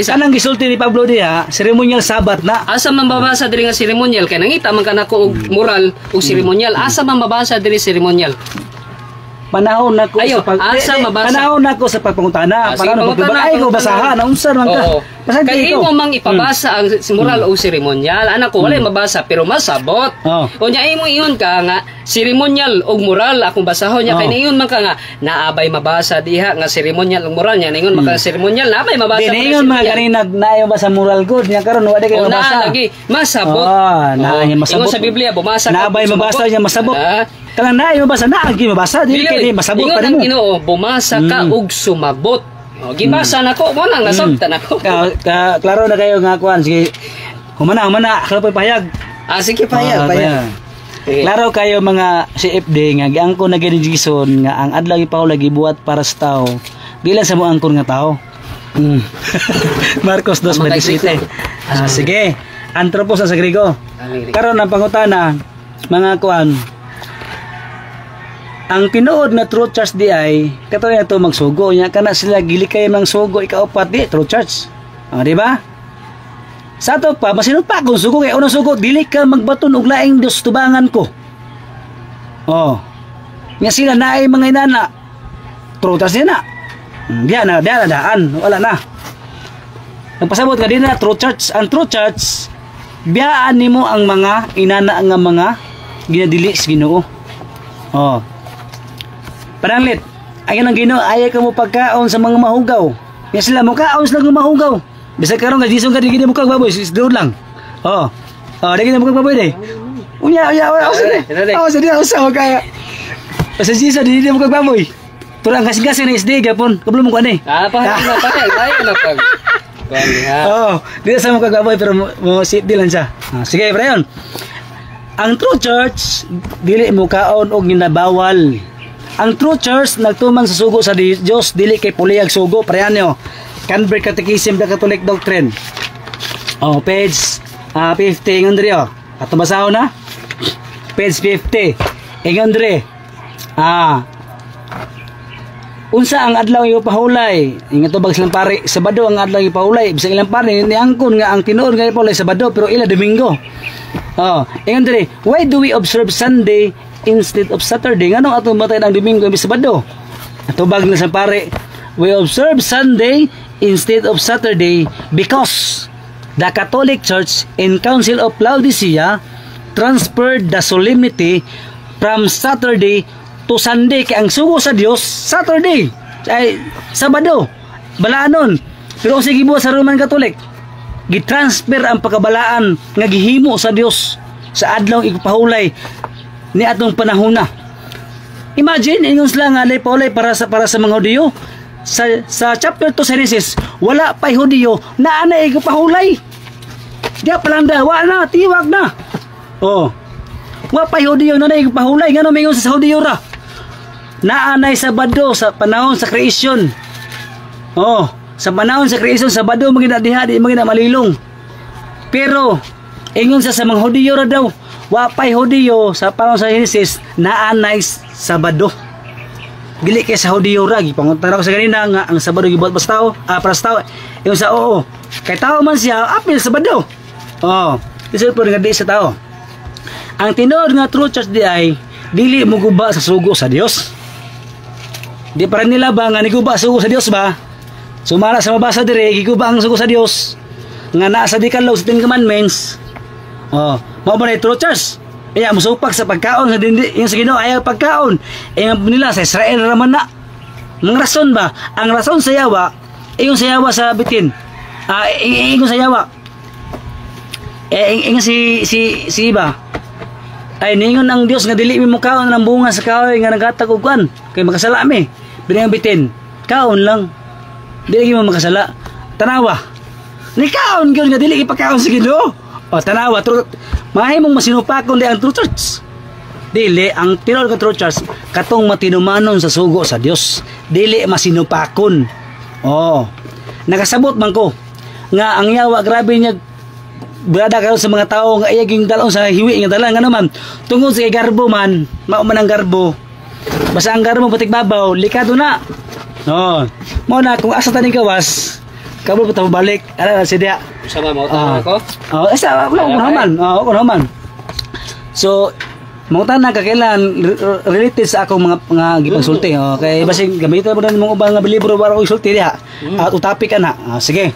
kanang gisulti ni Pablo diha seremonyal sabat na. Asa man mabasa diri nga seremonyal kay nangita man kanako og moral ug seremonyal. Asa man mabasa diri seremonyal. Panahon nako sa pagpangutana para ay ko basahan unsa man ka basag kay imo mang ipabasa ang moral o seremonyal anak ko wala mabasa pero masabot unya imo iyon ka nga seremonyal og moral akong basahon nya kay niyon man ka nga naabay mabasa diha nga seremonyal ug moral nya ningon maka seremonyal naabay mabasa ningon mga kanina nayo ba sa moral good nya karon wa kay mabasa lagi masabot naay masabot sa Biblia bumasa naabay mabasa nya masabot kanang naay mabasa naagi mabasa dili kay masabot pa nimo Ginoo bumasa ka ug sumabot gibasa nako mo nang nasabtan ako klaro na kayo nga kuan sige humana klaro payag sige payag klaro kayo mga CFD nga giangko na gid Jason nga ang adlaw ipahula gibuhat para sa tao dili sa mo angkon nga tao Marcos 2:27 sige Anthropos sa Griego karon ang pangutana mga kuan ang tinuod na true church di ay katuloy na ito magsugo niya kana sila gili kayo mang sugo ikaupat di true church di ba sa to pa masinod pa kung sugo kay unang sugo dili ka magbaton og laing Dios tubangan ko nga sila naay mga inana true church na diyan na daan wala na nagpasabot ka din na true church ang true church biyaan nimo ang mga inana nga mga ginadili sa Ginoo Pananglit, ayan ang Ginoo ayaw ka mo pagkaon sa mga mahugaw. Nga sila mo kaon sila ng mahugaw. Bisag karon nga disong ka digid mo kag baboy, doon lang. Digid mo kag baboy de. Unya, sige, usa ka. Sa disong digid mo kag baboy. Turang gasgas na SD gapon. Kablo mo ko ani. Layo na pag. Di sa mo kag baboy pero mo sit di lang siya. Sige, prayon. Ang true church dili mo kaon og ginabawal. ang true church nagtuman sa sugo sa Dios dili kay puliyag sugo. Parehan nyo. Convert Catechism the Catholic Doctrine. Page 50 ingon diri Ato basahon na. Page 50. Ingon diri. Unsa ang adlaw ipahulay? Ingat tubag silang pare, Sabado ang adlaw ipahulay. Bisag ilang pare niangkon nga ang tinuod nga ipahulay Sabado pero ila Domingo. Ingon diri, why do we observe Sunday instead of Saturday? Ngano ato matay ang Domingo imbis Sabado? Tubag na sa pare, we observe Sunday instead of Saturday because the Catholic Church in Council of Laodicea transferred the solemnity from Saturday to Sunday. Kaya ang sugo sa Dios Saturday ay Sabado balaanon, pero kung sige sa Roman Catholic gitransfer ang pagkabalaan nga gihimo sa Dios sa adlaw ipahulay ni atong panahon na. Imagine ingon sila nga ipahulay para sa mga Hudiyo sa chapter 2 sa Genesis, wala pa Hudiyo na anay ipahulay. Diya palanda wala na tiwag na. Wa pa Hudiyo na ipahulay ngano mingon sa Hudiyo ra. Naanay Sabado sa panahon sa creation. Sa panahon sa creation Sabado magina diha di magina malilong. Pero ingon sa mga Hudiyo ra daw, wa pay Hudiyo sa panahon sa Genesis naanay Sabado. Dili kay sa Hudiyo ra gipanguntan ko sa ganina nga ang Sabado gibuhat para sa tao, para sa tao. Ingon sa kay tao man siya apil Sabado. Isul po nga di sa tao. Ang tinuod nga true church di ay dili mo guba sa sugo sa Dios. Di para nila ba nga niguba sugo sa Dios ba? Sumala sa mabasa dire giguba ang sugo sa Dios nga naa sa Decalogue sa 10 Commandments. Mao ba na true church? Kaya musupak sa pagkaon sa yung sa Ginoo ayaw pagkaon. Ang nila sa Israel raman na. Ang rason ba? Ang rason sa Yawa, ingon sa Yawa sa bitin. Ingon sa Yawa. Ingon si iba. Ay ningon ang Dios nga dili mi mo kaon ng bunga sa kahoy nga naghatag og kuan kay makasala mi. Bilang bitin. Kaon lang. Dili mo makasala. Tanawa. Ni kaon gyud nga dili ipakaon sa Ginoo. Tanawa mahimong masinupakon di ang true church. Dili ang tinuod nga true church katong matinumanon sa sugo sa Dios. Dili masinupakon. Nakasabot man ko nga ang Yawa grabe niya brada karon sa mga tao nga iyaging dalon sa hiwi nga dalan nga naman tungod sa garbo man mao man ang garbo basta ang garbo patik babaw likado na mo na kung asa tani gawas kablo pa balik ala si dia sama mo ako asa wala ko naman so mo tanan kakailan related sa akong mga gipagsulti kay basig gamiton mo na mga ubang nga libro para ko isulti diha at topic ana sige.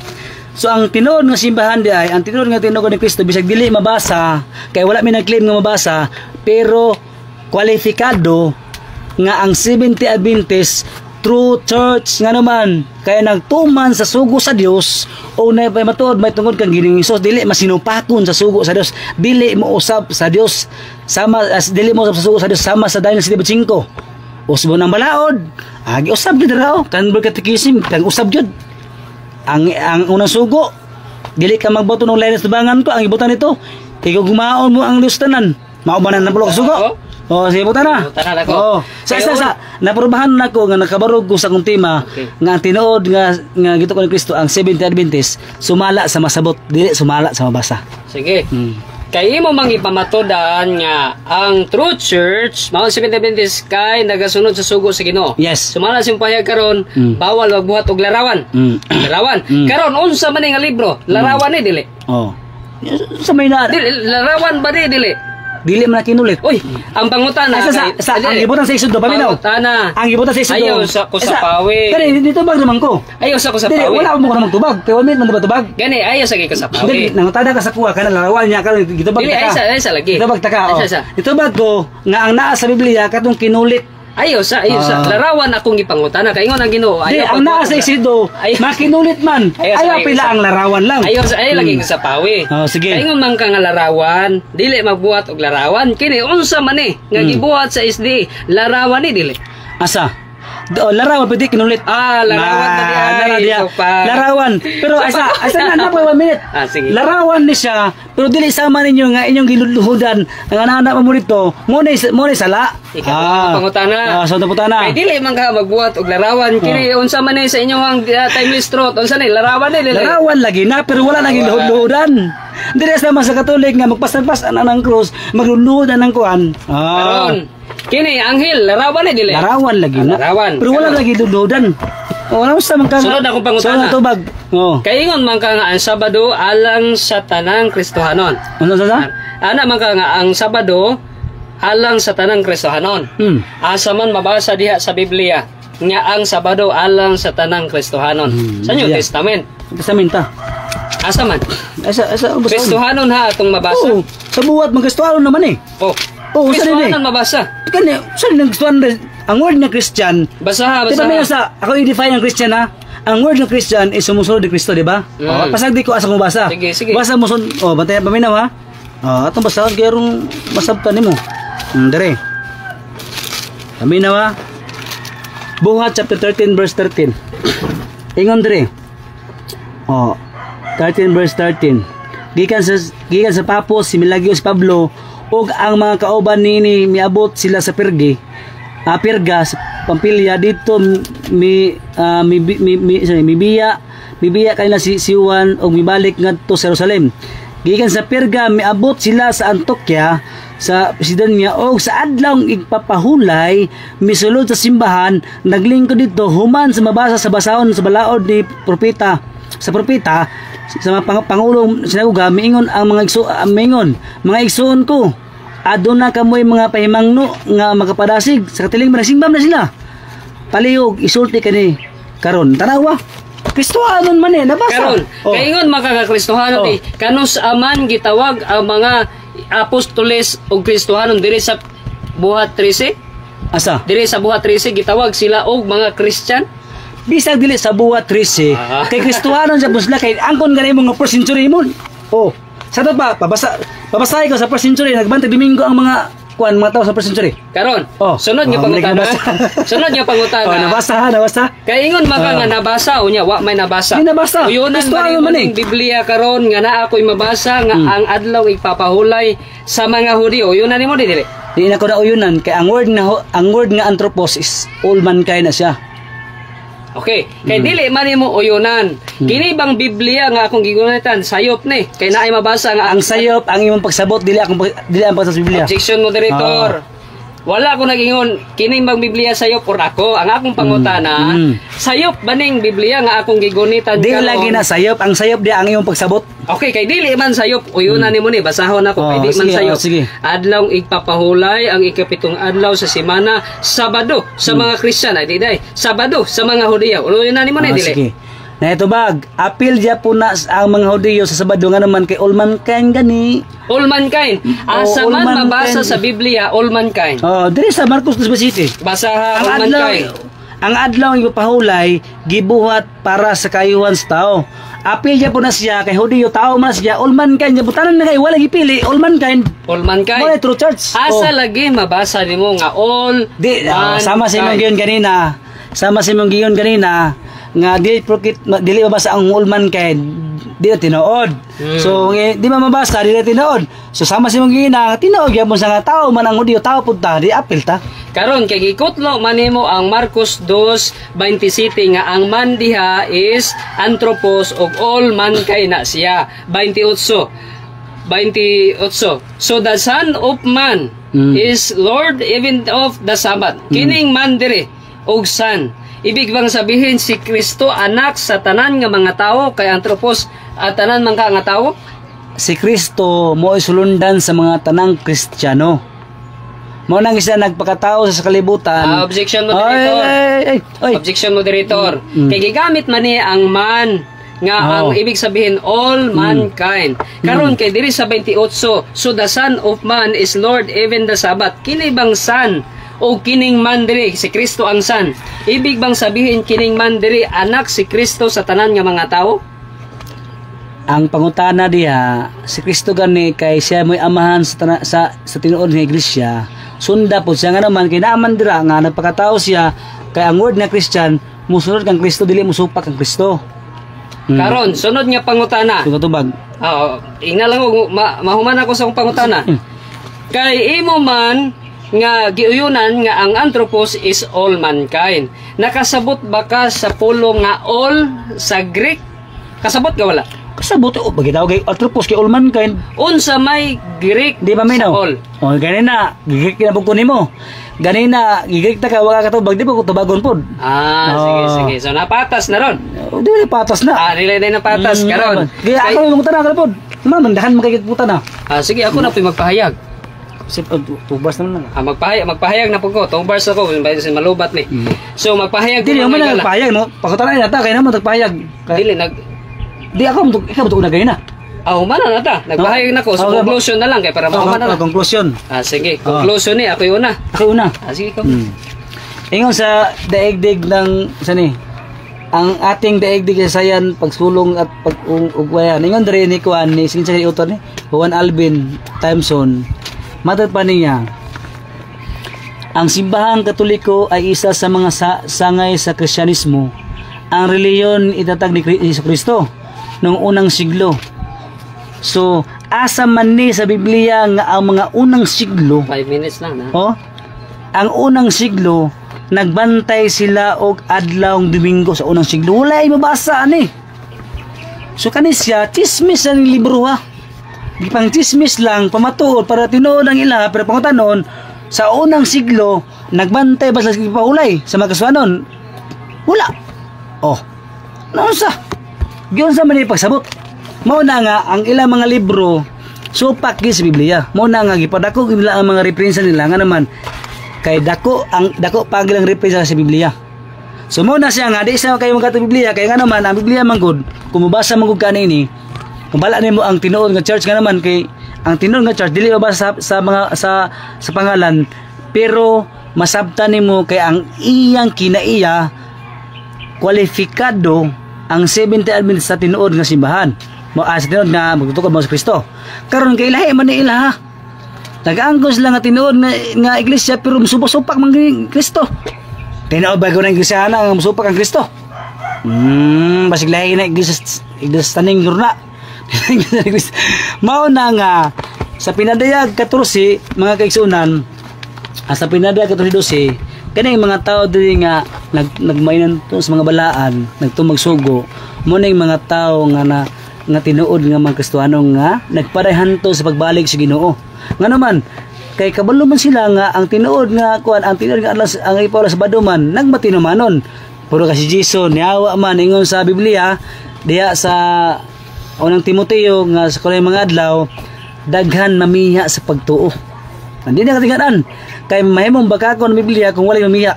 So ang tinuod nga simbahan di ay ang tinuod nga tinuod ni Kristo bisag dili mabasa kay wala mi nag-claim nga mabasa pero kwalifikado nga ang Seventh Adventist true church nga naman kaya nagtuman sa sugo sa Dios o na pay matuod may tungod kang Ginoong Hesus dili masinupakon sa sugo sa Dios dili mo usab sa Dios sama dili mo usab sa sugo sa Dios sama sa Daniel 7:5 usbo nang balaod giusab gyud ra Convert Catechism kang usab gyud ang unang sugo dili ka magboto ng Linus Tubangan to ang ibutan nito ikaw gumaon mo ang Dios tanan mao man na pulo ka sugo sige butan na sa naprobahan nako nga nakabarog ko sa akong tema nga ang tinuod nga gito ko ni Kristo ang Seventh Adventist sumala sa masabot dili sumala sa mabasa sige kay imo mang ipamatodan nga ang true church mao Seventh Adventist kay nagasunod sa sugo sa Ginoo. Yes. Sumala sa payag karon bawal magbuhat og larawan. Larawan. Karon unsa man nga libro? Larawan ni dili. Sa may na. Larawan ba dili? Dili man kinulit. Uy, ang pangutana sa ang gibutan sa isod ba bitaw? Ang gibutan sa isod. Ayaw sa ko sa pawi. Kani dito bag naman ko. Ayaw sa ko sa pawi. Wala mo ko magtubag. Kay wala man tubag. Gani ayaw sa kay ko sa pawi. Nangutana ka sa kuha kana larawan niya karon dito bag taka. Ay sa lagi. Dito bag taka. Dito bag ko nga ang naa sa Biblia katong kinulit. Ayaw sa larawan akong gipangutana kay ingon ang Ginoo ayaw ang naa sa isido makinulit man ayaw pila ang larawan lang ayaw lagi sa pawi sige kay ingon man ka nga larawan dili magbuhat og larawan kini unsa man nga gibuhat sa SD larawan ni dili asa Larawan pwede kinulit. Larawan na diya. Larawan. Pero asa na po 1 minute. Sige. Larawan ni siya, pero dili sama ninyo nga inyong giluluhudan ang anak-anak mo dito. Mo ni sala. Pangutana. Sa putana. Kay dili man ka magbuhat og larawan kini unsa man ni sa inyong timeless truth unsa ni larawan ni dili. Larawan lagi na pero wala nang giluhud-luhudan. Dili sama sa Katolik nga magpasan-pasan ang krus, magluluhudan ng kuan. Karon kini anghel larawan ni dili. Larawan lagi na. Pero wala lagi luhudan. Wala sa man ka. Sunod akong pangutana. Sunod tubag. Kaingon man ka nga ang Sabado alang sa tanang Kristohanon. Ano sa? Ana man ka nga ang Sabado alang sa tanang Kristohanon. Asa man mabasa diha sa Biblia nga ang Sabado alang sa tanang Kristohanon. Sa New Testament. Testament ta. Asa man? Asa Kristohanon ha atong mabasa. Sa buhat man Kristohanon naman Kristohanon mabasa. Kani sa Kristohanon ang word na Christian. Basa. Diba may ako i-define ang Christian ha? Ang word na Christian is sumusunod ni Kristo, di ba? Pasagdi ko asa mo basa. Sige. Basa mo bantayan paminaw ha. Atong basahan kaya rong masabtan nimo. Dire. Paminaw ha. Buhat chapter 13 verse 13. Ingon dire. 13 verse 13. Gikan sa Papos si Milagios Pablo ug ang mga kauban nini miabot sila sa Perga sa Pampilya dito mibiya kanila si Juan og mibalik ngadto sa Jerusalem. Gikan sa Perga miabot sila sa Antioquia sa Pisidia og sa adlawng igpapahulay misulod sa simbahan naglingkod dito human sa mabasa sa basahon sa balaod ni propeta sa mga pangulong sinaguga miingon ang mga igsoon ko aduna kamoy mga pahimangno nga makapadasig sa katiling manasimbam na sila palihog isulti kani karon tanawa Kristohanon man nabasa karon kaingon makakakristohanon kanus aman gitawag ang mga apostoles og Kristohanon diri sa buhat 13 asa diri sa buhat 13 gitawag sila og mga Christian bisag dili sa buhat 13 kay Kristohanon sa busla kay angkon ganay mo nga first century mo sa to ba pabasahin ko sa first century nagbantay Domingo ang mga tao sa first century karon sunod nga pangutana nabasa kay ingon maka nga nabasa unya wa may nabasa uyonan man ning Biblia karon nga naa ako'y mabasa nga ang adlaw ipapahulay sa mga Hudiyo uyonan nimo dili na ko na uyunan kay ang word nga anthropos is all mankind na siya. Okay, kay dili man mo uyunan. Kini bang Biblia nga akong gigunitan sayop ni kay naay mabasa nga ang sayop ang imong pagsabot dili ang pagsabot sa Biblia. Objection moderator. Wala ko nagingon kini bang Biblia sayop or ako ang akong pangutana sayop baning Biblia nga akong gigunitan dili lagi na sayop ang sayop di ang imong pagsabot. Okay, kay dili man sayop uyunan nimo ni basahon ako kay di man sayop. Adlaw igpapahulay ang ikapitong adlaw sa semana Sabado sa mga Kristiyan ay di day. Sabado sa mga Hudiyo. Uyunan nimo ni dili. Sige. Na ito bag, apil dia po na ang mga Hudiyo sa Sabado nga naman kay all mankind gani. All mankind. Asa man mabasa sa Biblia all mankind. Diri sa Marcos 2:7. Basa all mankind. Ang adlaw ang ipapahulay gibuhat para sa kayuhan sa tao. Apil dia po na siya kay Hudiyo tao man siya all mankind butanan na kay wala gipili all mankind. All mankind. Wala true church. Asa lagi mabasa nimo nga all sama sa imong giyon kanina. Sama sa imong giyon kanina nga dili mabasa ang all mankind di na tinuod. So di mabasa di na tinuod. So sama sa imong giyon tinuod gyapon sa nga tao man ang Hudiyo tao pud ta di apil ta. Karon kay gikutlo manimo ang Marcos 2:27 nga ang man diha is anthropos og all mankind na siya. 28. So the Son of Man is Lord even of the Sabbath. Kining man dire og Son. Ibig bang sabihin si Kristo anak sa tanan nga mga tao kay anthropos at tanan man ka nga tao? Si Kristo mo isulundan sa mga tanang Kristiyano. Mao nang isa nagpakatao sa kalibutan. Objection moderator. Objection moderator. Kay gigamit man ni ang man nga ang ibig sabihin all mankind. Karon kay diri sa 28 so the Son of Man is Lord even the Sabbath. Kini bang Son o kining man diri si Kristo ang Son? Ibig bang sabihin kining man diri anak si Kristo sa tanan nga mga tao? Ang pangutana diha si Kristo gani kay siya mo'y amahan sa tinuod nga iglesia. Sunda po siya nga naman kay naaman dira nga nagpakatao siya Kaya ang word nga Christian, musunod kang Kristo, dili musupak kang Kristo. Karon, sunod nga pangutana. Tubag. Oo, ingna lang ko, mahuman ako sa akong pangutana. Kay imo man nga giuyunan nga ang anthropos is all mankind. Nakasabot ba ka sa pulo nga all sa Greek? Kasabot ka wala? Kasabot o bagitaw kay anthropos kay all mankind. Unsa may Greek di ba may sa no? all? O ganina, gigik na pugko nimo. Ganina, gigik ta ka wala ka tubag di ba ko tubagon pod. Sige. So napatas na ron. Di patas na. Nilay na patas karon. Kaya ako yung tanong ka pod. Mandahan magkikita na. Sige, ako na po'y magpahayag. Tubas naman na. Magpahayag na po ko. Tubars ako, malubat ni. So magpahayag Dili naman na magpahayag no. Pagkutanan na ta kay naman magpahayag. Dili Di ako ikaw to na gayna. Mana na ta. Nagpahayag na ko. So conclusion na lang kay para mahuman na lang. Conclusion. Sige, conclusion ni ako una. Ako una. Sige ko. Ingon sa daigdig ng sani. Ang ating daigdig sa sayan pagsulong at pag-ugwayan. Ingon diri ni kuan ni sinsa kay author ni Juan Alvin Timeson. Matod pa niya. Ang simbahang Katoliko ay isa sa mga sangay sa Kristyanismo. Ang reliyon itatag ni Kristo noong unang siglo. So, asa man ni sa Biblia nga ang mga unang siglo 5 minutes lang na. Ang unang siglo nagbantay sila og adlawng Domingo sa unang siglo. Wala ay mabasa ani. So kanisya chismis ang libro ha. Di pang chismis lang pamatuod para tinuod ang ila pero pangutanon sa unang siglo nagbantay ba sila sa paulay sa magkasuanon? Wala. Naunsa? Giyon sa man pagsabot. Mao na nga ang ilang mga libro supak sa Biblia. Mao na nga gipadako nila ang mga referensya nila nga naman kay dako pagilang referensya sa Biblia. So mao na siya nga di sa kayo magkato Biblia kay nga naman ang Biblia man gud kung mabasa man gud kanini kung bala nimo ang tinuod nga church nga naman kay ang tinuod nga church dili mabasa sa pangalan pero masabtan nimo kay ang iyang kinaiya kwalifikado ang 70 Adventist sa tinuod nga simbahan. Sa tinuod nga magtutukod mo sa Kristo. Karon kay lahi man ni ila ha. Nag-anggos lang nga tinuod nga iglesia pero musupak man Kristo. Tinuod ba ko ng iglesia na ang musupak ang Kristo? Basig lahi na iglesia taning gurna. Mao na nga sa pinadayag 14 mga kaigsunan sa pinadayag 14 kaning mga tao diri nga nagmainan to sa mga balaan nagtumagsugo mo na yung mga tao nga tinuod nga mga Kristiyano nga nagparehan to sa pagbalik sa Ginoo nga naman kay kabalo man sila nga ang tinuod nga kuan ang tinuod nga adlas ang ipawala sa baduman nagmatinumanon puro kasi Jason niawa man ingon sa Biblia diha sa unang Timoteo nga sa kulay mga adlaw daghan mamiya sa pagtuo. Hindi na katingaan kay mahimong bakakon ng Biblia kung wala mamiya.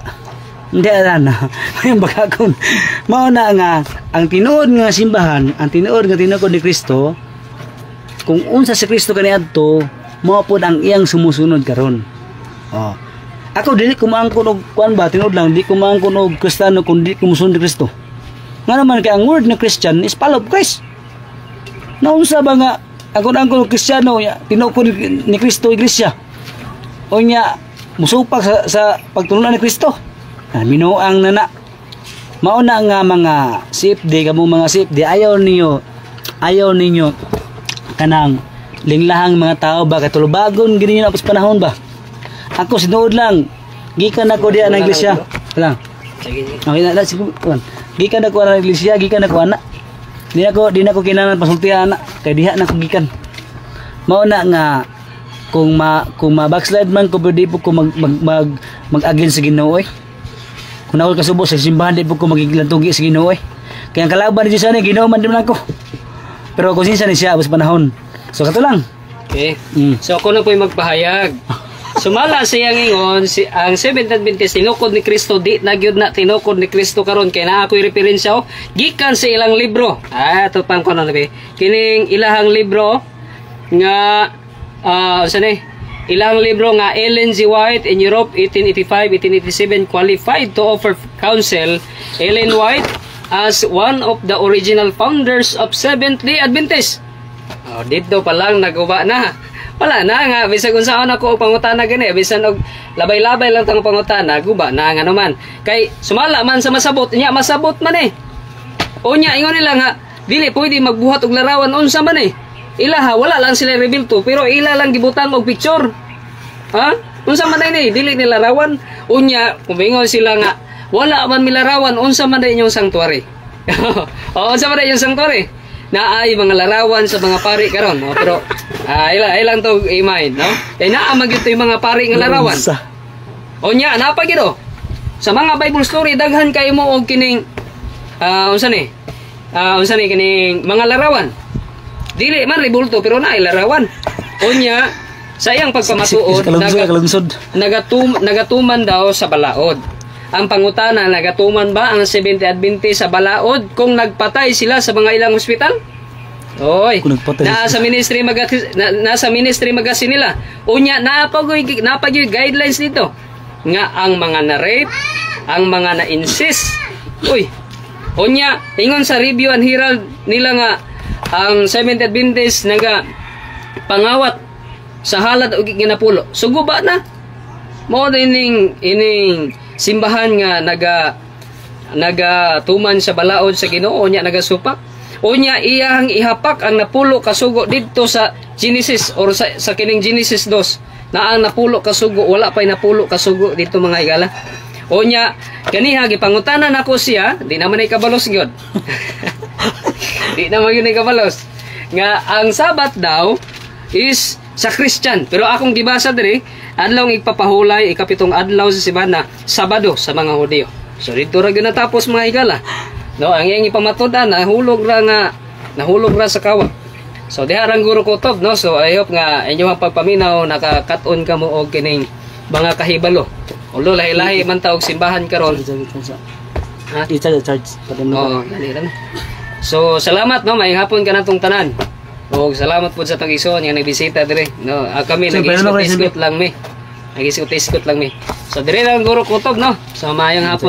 Hindi na mahimong bakakon. Mao na nga ang tinuod nga simbahan, ang tinuod nga tinukod ni Kristo, kung unsa si Kristo kaniadto, mao pod ang iyang sumusunod karon. Ako dili ko maangkon og kuan ba tinuod lang, di ko maangkon og Kristiyano kundi ko musunod ni Kristo. Nga naman kay ang word na Christian is follow Christ. Naunsa ba nga angkon Kristiyano tinukod ni Kristo iglesia? O niya musupak sa pagtulungan ni Kristo. Minuang nana. Mao na nga mga CFD kamo mga CFD ayaw ninyo kanang linglahang mga tao ba katulubagon gini na pas panahon ba. Ako sinuod lang gikan ako diha ng iglesia. Lang. Okay na siguro. Gikan ako ng iglesia, gikan ako ana. Di na ko kinahanglan pasultihan ana kay diha na ko gikan. Mao na nga kung backslide man ko di po ko mag-agin sa Ginoo kung ako kasubo sa simbahan di po ko magiglantugi sa Ginoo kaya ang kalaban ni Diyos Ginoo man din ako pero kung sinsa ni siya abos panahon so kato lang okay so ako na po yung magpahayag sumala siyang ingon ang Seventh Adventist tinukod ni Kristo di na gyud na tinukod ni Kristo karon kay naa ako'y referensya gikan sa ilang libro ito pang kono na kining ilahang libro nga ilang libro nga Ellen G. White in Europe 1885-1887 qualified to offer counsel. Ellen White as one of the original founders of Seventh-day Adventist. Dito pa lang nagawa na. Wala na nga, bisan kung saan ako og pangutana gani, bisan og labay-labay lang tang pangutana, guba na nga naman. Kay sumala man sa masabot, nya masabot man eh. Unya ingon nila nga dili pwede magbuhat og larawan unsa man eh. Ilaha wala lang sila rebilto pero ila lang gibutang og picture. Ha? Unsa man ni dili nila larawan. Unya kumingon sila nga wala man milarawan unsa man inyong sanctuary. O unsa man inyong sanctuary? Naay mga larawan sa mga pari karon, no? Pero ilang to i-mind, no? Kay naa man gyud yung mga pari nga larawan. Unya napa gyud oh. Sa mga Bible story daghan kay mo og kining unsa ni kining mga larawan. Dili man ribulto pero naay larawan. Unya sa iyang pagpamatuod nagatuman daw sa balaod. Ang pangutana, nagatuman ba ang 70 Adventist sa balaod kung nagpatay sila sa mga ilang ospital? Oy, nasa ministry magasin nila. Unya napagyoy guidelines dito nga ang mga na-rape, ang mga na-insist. Uy, unya ingon sa Review and Herald nila nga ang 70 Adventist naga pangawat sa halad og ginapulo. Sugo ba na? Mo ining simbahan nga nagatuman sa balaod sa Ginoo nya nagasupak. Unya iyang ihapak ang napulo kasugo didto sa Genesis or sa kining Genesis 2 na ang napulo kasugo wala pay napulo kasugo dito mga higala. Unya kaniha gipangutanan ako siya, di naman ay kabalos gyud. Di naman yun ay kabalos. Nga ang Sabat daw is sa Christian. Pero akong gibasa diri, adlaw igpapahulay ikapitong adlaw sa simana, Sabado sa mga Hudiyo. So dito ra gyud natapos mga higala. No, ang iyang ipamatud-an nahulog ra sa kawa. So diha rang guro kutob, no. So I hope nga inyong pagpaminaw nakakat-on kamo og kining mga kahibalo. Ulo lahi-lahi man ta og simbahan karon. Ha? I-charge pa din mo. So salamat no, may hapon ka natong tanan. O salamat po sa tag-ison nga nagbisita dire. No, kami nag-iskot lang mi. So dire lang guro kutob no. So mayong hapon.